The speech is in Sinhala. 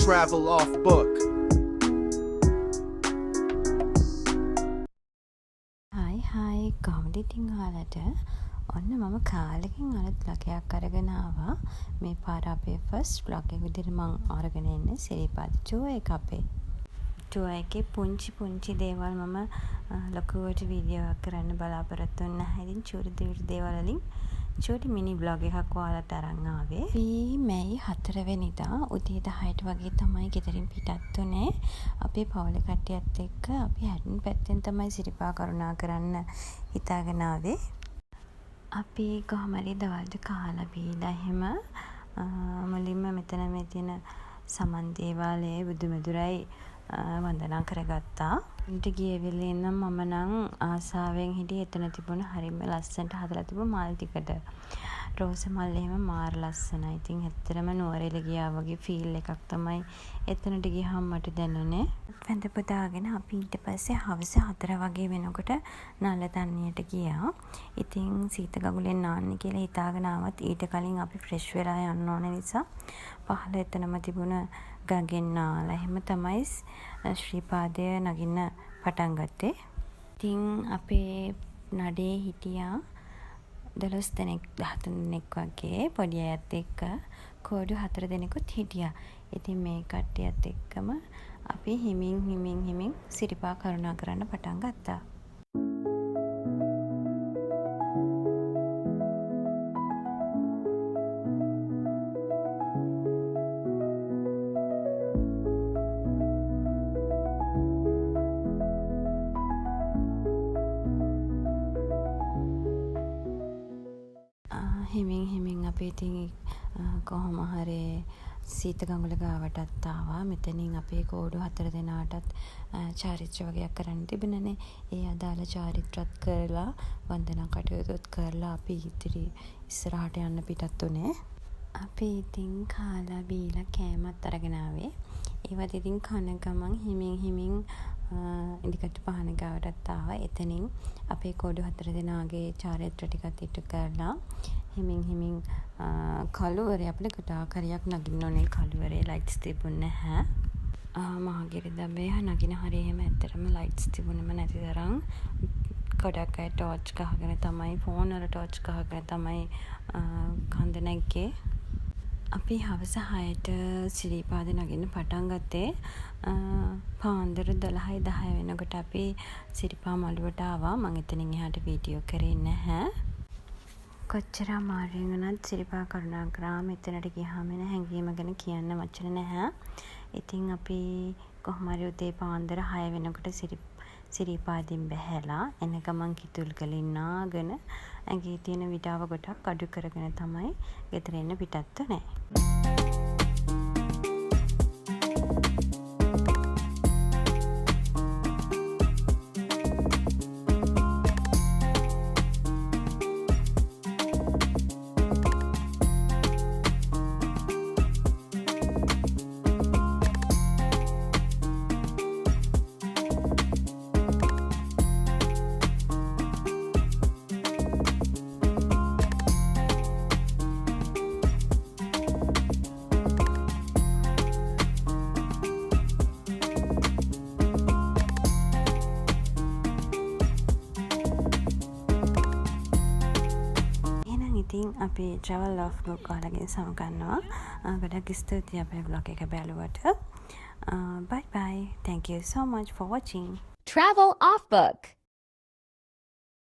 travel off book. හයි කොහොමද ඉතින් ඔයාලට? ඔන්න මම කාලෙකින් අලුත් vlog එකක් අරගෙන ආවා. මේ පාර අපේ ෆස්ට් vlog එක විදිහට මම අරගෙන ඉන්නේ සිරිපාද tour එක අපේ. tour එකේ පුංචි දේවල් මම ලොකුවට වීඩියෝ එකක් කරන්න බලාපොරොත්තු වෙන නැහැ. ඉතින් චූටි දේවල් වලින් චූටි මිනි vlog එකක් ඔයාලට අරන් ආවේ. අපි මැයි 4 වෙනිදා උදේ 10ට වගේ තමයි ගෙදරින් පිටත් වුනේ. අපේ පවුලේ කට්ටියත් එක්ක අපි හැඩන් පැත්තෙන් තමයි සිරිපා කරුණා කරන්න හිතාගෙන ආවේ. අපි කොහොම හරි දවල්ට කාලා බීලා එහෙම මුලින්ම මෙතන මේ තියෙන සමන් දේවාලයේ බුදුමැදුරයි වන්දනා කරගත්තා. උන්ට ගිය වෙලේ නම් මම නම් ආසාවෙන් හිටියේ එතන තිබුණ හරිම ලස්සනට හදලා තිබුණ මල් ටිකට. රෝස මල් එහෙම මාර ලස්සනයි. ඉතින් ඇත්තටම නුවරඑළ ගියා වගේ ෆීල් එකක් තමයි එතනට ගියහම මට දැනුනේ. වැඳ පුදාගෙන අපි ඊට පස්සේ හවස 4 වගේ වෙනකොට නලතන්නියට ගියා. ඉතින් සීත ගගුලෙන් නාන්න කියලා හිතාගෙන ආවත් ඊට කලින් අපි ෆ්‍රෙෂ් වෙලා යන්න ඕන නිසා පහළ එතනම තිබුණ ගඟෙන් නාලා එහෙම තමයි ශ්‍රීපාදය නගින්න පටන් ගත්තේ. ඉතින් අපේ නඩේ හිටියා 12 දෙනෙක් 13 දෙනෙක් වගේ පොඩි අයත් එක්ක කෝඩු 4 දෙනෙකුත් හිටියා. ඉතින් මේ කට්ටියත් එක්කම අපි හිමින් සිරිපා කරුණා කරන්න පටන් ගත්තා. හිමින් අපි ඉතින් කොහොම හරි සීත ගඟුල ගාවටත් ආවා. මෙතනින් අපේ කෝඩු 4 දෙනාටත් චාරිත්‍ර වගේක් කරන්න තිබුණනේ. ඒ අදාළ චාරිත්‍රාත් කරලා වන්දනා කටයුතුත් කරලා අපි ඉස්සරහට යන්න පිටත් උනේ. අපි ඉතින් කාලා බීලා කෑමත් අරගෙන ආවේ. ඒවත් ඉතින් කන ගමන් හිමින් ඉදිකට පහන ගාවටත් ආවා. එතනින් අපේ කෝඩු 4 දෙනාගේ චාරිත්‍ර ටිකත් ඉටු කරලා හිමින් කළුවරේ අපිට ගොඩාක් හරියක් නගින්න ඕනේ. කළුවරේ ලයිට්ස් තිබුණේ නැහැ. මහගිරි දඹේ නගින හරිය එහෙම ඇත්තටම ලයිට්ස් තිබුණෙම නැති තරම් ගොඩක් අය ටෝච් ගහගෙන තමයි ෆෝන් වල ටෝච් ගහගෙන තමයි කන්ද නැග්ගේ. අපි හවස 6ට සිරිපාද නගින්න පටන් ගත්තේ. පාන්දර 12:10 වෙනකොට අපි සිරිපා මළුවට ආවා. මම එතනින් එහාට වීඩියෝ කරේ නැහැ. කොච්චර අමාරුවෙන් වුණත් සිරිපා කරුණා කරා මෙතනට ගියාම එන හැඟීම ගැන කියන්න වචන නැහැ. ඉතින් අපි කොහොම හරි උදේ පාන්දර 6 වෙනකොට සිරිපාදින් බැහැලා එන ගමන් කිතුල් ගලින් නාගෙන ඇඟේ තියෙන විඩාව ගොඩක් අඩු කරගෙන තමයි ගෙදර එන්න පිටත් වුනේ. ඉතින් අපි travel off book ඔයාලගෙන් සමුගන්නවා. ගොඩක් ස්තුතියි අපේ vlog එක බැලුවට. Bye bye. Thank you so much for watching. Travel off book.